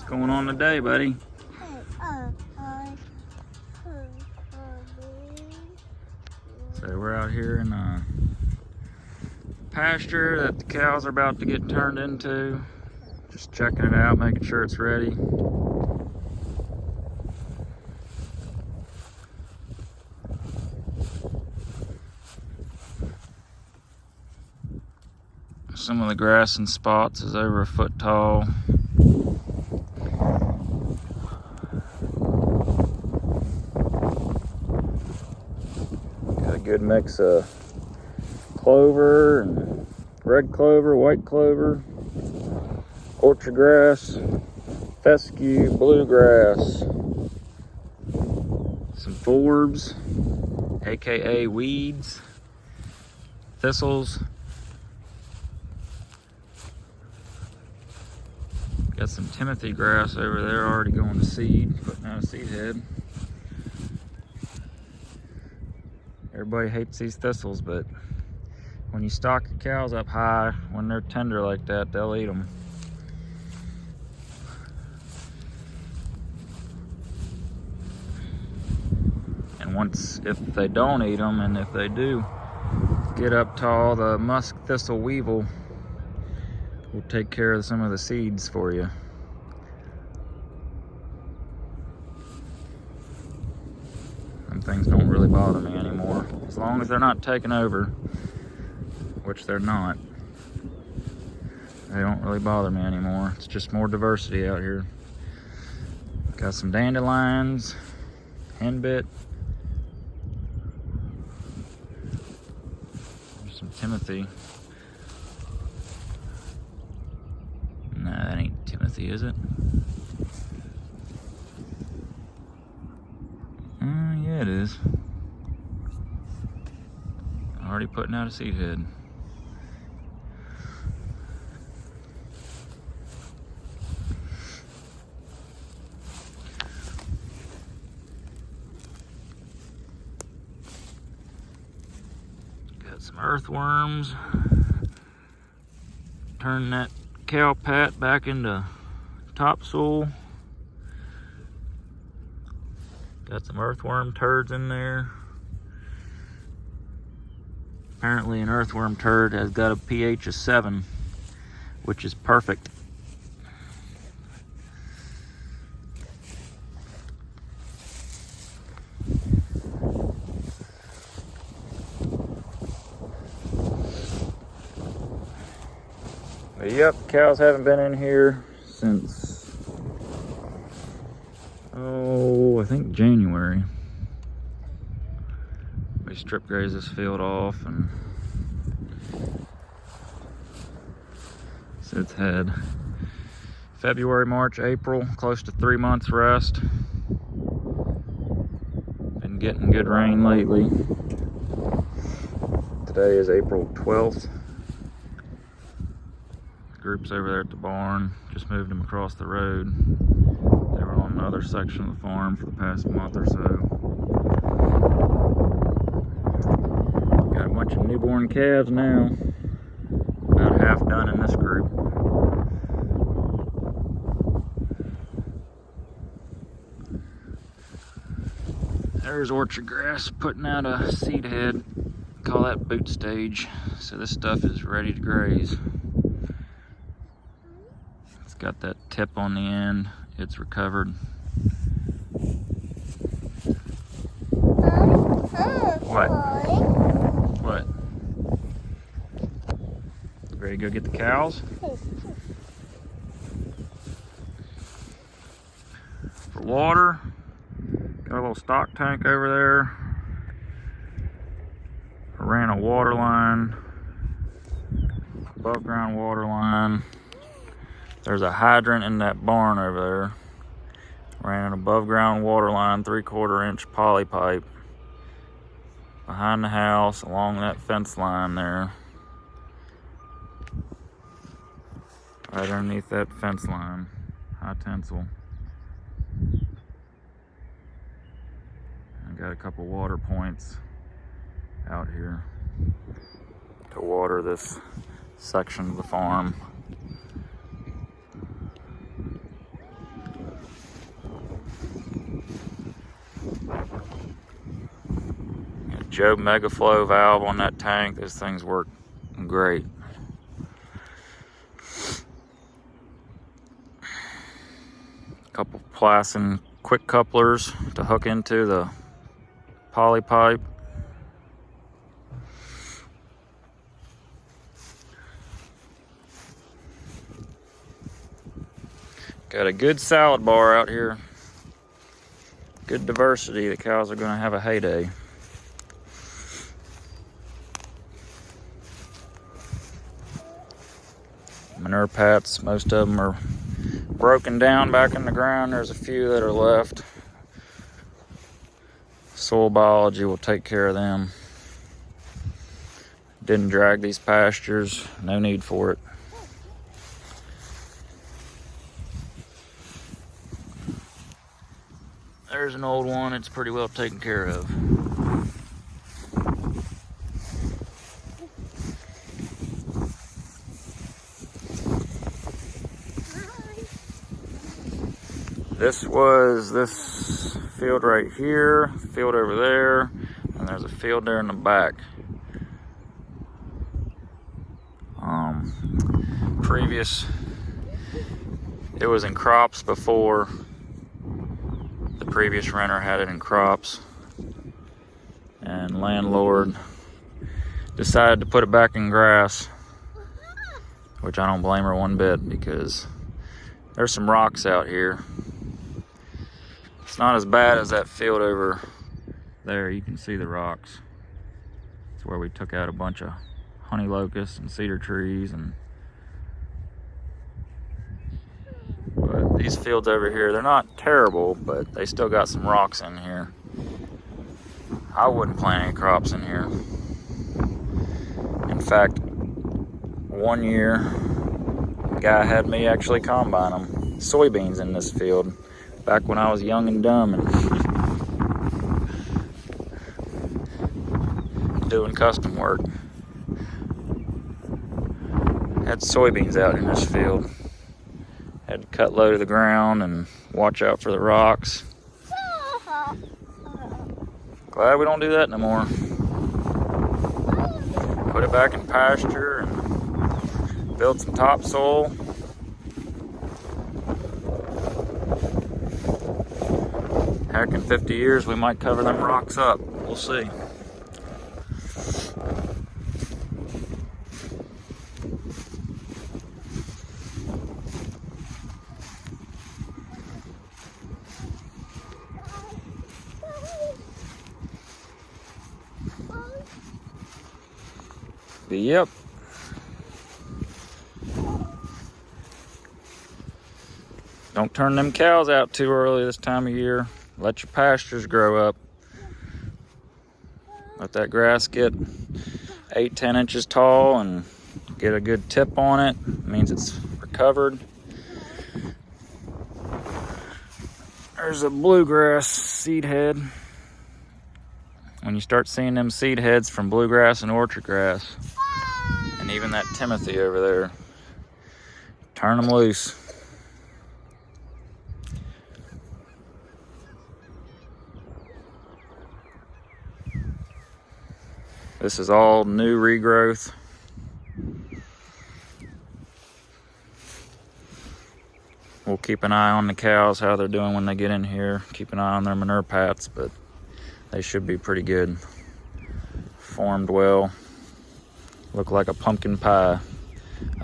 going on today, buddy? So we're out here in a pasture that the cows are about to get turned into. Just checking it out, making sure it's ready. Some of the grass in spots is over a foot tall. Got a good mix of clover and red clover, white clover, orchard grass, fescue, bluegrass, some forbs, aka weeds, thistles. Got some Timothy grass over there already going to seed, putting out a seed head. Everybody hates these thistles, but when you stock your cows up high, when they're tender like that, they'll eat them. And if they don't eat them, and if they do get up tall, the musk thistle weevil will take care of some of the seeds for you. Them things don't really bother me anymore. As long as they're not taking over, which they're not, they don't really bother me anymore. It's just more diversity out here. Got some dandelions, henbit, some Timothy. Nah, that ain't Timothy, is it? Yeah, it is. Already putting out a seed head. Got some earthworms. Turn that cow pat back into topsoil. Got some earthworm turds in there. Apparently an earthworm turd has got a pH of 7, which is perfect. But yep, cows haven't been in here since, I think January. We strip graze this field off, and so it's had February, March, April, close to 3 months rest. Been getting good rain lately. Today is April 12th. The group's over there at the barn. Just moved them across the road. They were on another section of the farm for the past month or so. Got a bunch of newborn calves now. About half done in this group. There's orchard grass putting out a seed head. Call that boot stage. So this stuff is ready to graze. It's got that tip on the end. It's recovered. What? What? Ready to go get the cows? For water, got a little stock tank over there. I ran a water line, above ground water line. There's a hydrant in that barn over there. Ran an above ground water line, 3/4 inch poly pipe behind the house along that fence line there. Right underneath that fence line, high tensile. I got a couple water points out here to water this section of the farm. Joe Megaflow valve on that tank. Those things work great. Couple Plasson quick couplers to hook into the poly pipe. Got a good salad bar out here. Good diversity. The cows are going to have a heyday. Manure pats, most of them are broken down back in the ground. There's a few that are left. Soil biology will take care of them. Didn't drag these pastures, no need for it. There's an old one, it's pretty well taken care of. This was this field right here, field over there, and there's a field there in the back. It was in crops before. The previous renter had it in crops, and landlord decided to put it back in grass, which I don't blame her one bit, because there's some rocks out here. It's not as bad as that field over there. You can see the rocks. It's where we took out a bunch of honey locusts and cedar trees. But these fields over here, they're not terrible, but they still got some rocks in here. I wouldn't plant any crops in here. In fact, one year, a guy had me actually combine them, soybeans in this field, back when I was young and dumb and doing custom work. Had soybeans out in this field. Had to cut low to the ground and watch out for the rocks. Glad we don't do that no more. Put it back in pasture and build some topsoil. Heck, in 50 years we might cover them rocks up. We'll see. But yep. Don't turn them cows out too early this time of year. Let your pastures grow up. Let that grass get 8-10 inches tall and get a good tip on it. It means it's recovered. There's a bluegrass seed head. When you start seeing them seed heads from bluegrass and orchard grass, and even that Timothy over there, turn them loose. This is all new regrowth. We'll keep an eye on the cows, how they're doing when they get in here. Keep an eye on their manure pats, but they should be pretty good. Formed well. Look like a pumpkin pie,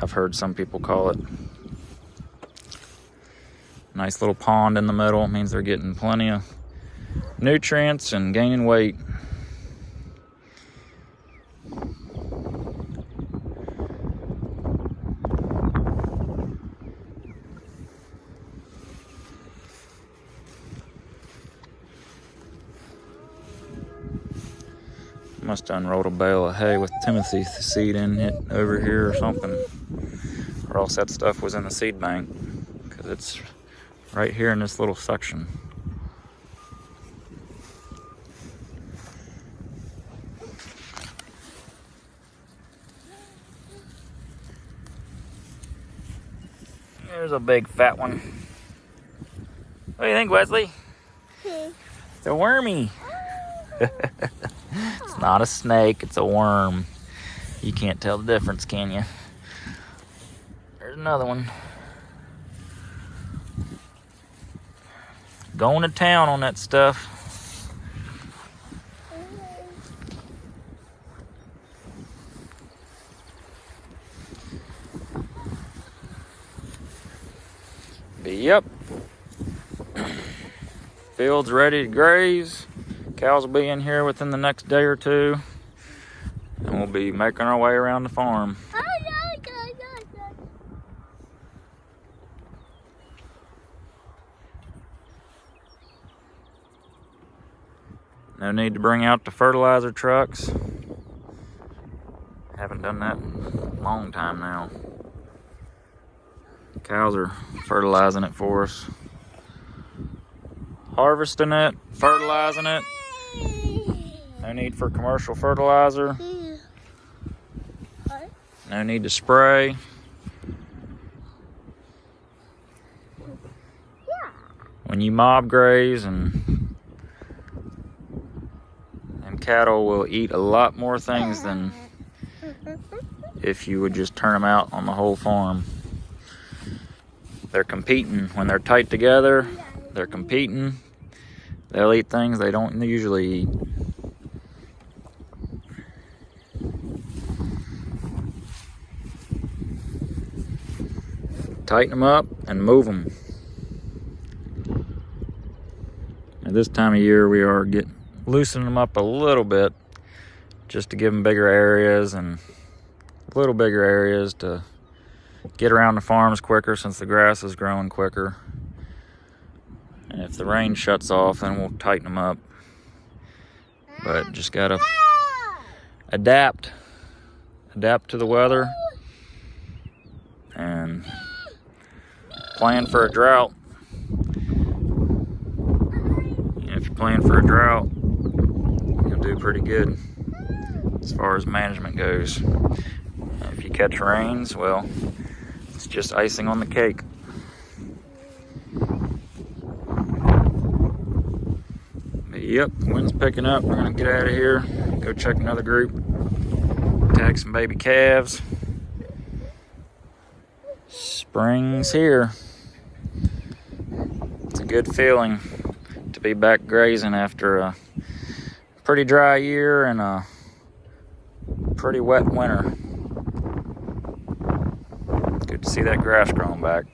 I've heard some people call it. Nice little pond in the middle, means they're getting plenty of nutrients and gaining weight. Must have unrolled a bale of hay with Timothy seed in it over here or something. Or else that stuff was in the seed bank, because it's right here in this little section. There's a big fat one. What do you think, Wesley? It's a wormy. It's not a snake, it's a worm. You can't tell the difference, can you? There's another one. Going to town on that stuff. But yep. Field's ready to graze. Cows will be in here within the next day or two. And we'll be making our way around the farm. No need to bring out the fertilizer trucks. Haven't done that in a long time now. Cows are fertilizing it for us. Harvesting it, fertilizing it. No need for commercial fertilizer. No need to spray. When you mob graze, and cattle will eat a lot more things than if you would just turn them out on the whole farm. They're competing. When they're tight together, they're competing. They'll eat things they don't usually eat. Tighten them up and move them. At this time of year, we are loosening them up a little bit just to give them bigger areas and a little bigger areas to get around the farms quicker, since the grass is growing quicker. And if the rain shuts off, then we'll tighten them up. But just gotta adapt to the weather and plan for a drought. If you're planning for a drought, you'll do pretty good as far as management goes. If you catch rains, well, it's just icing on the cake. But yep, wind's picking up. We're gonna get out of here, go check another group, tag some baby calves. Spring's here. It's a good feeling to be back grazing after a pretty dry year and a pretty wet winter. Good to see that grass growing back.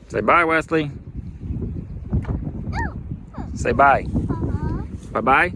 Say bye, Wesley. Say bye. Bye-bye.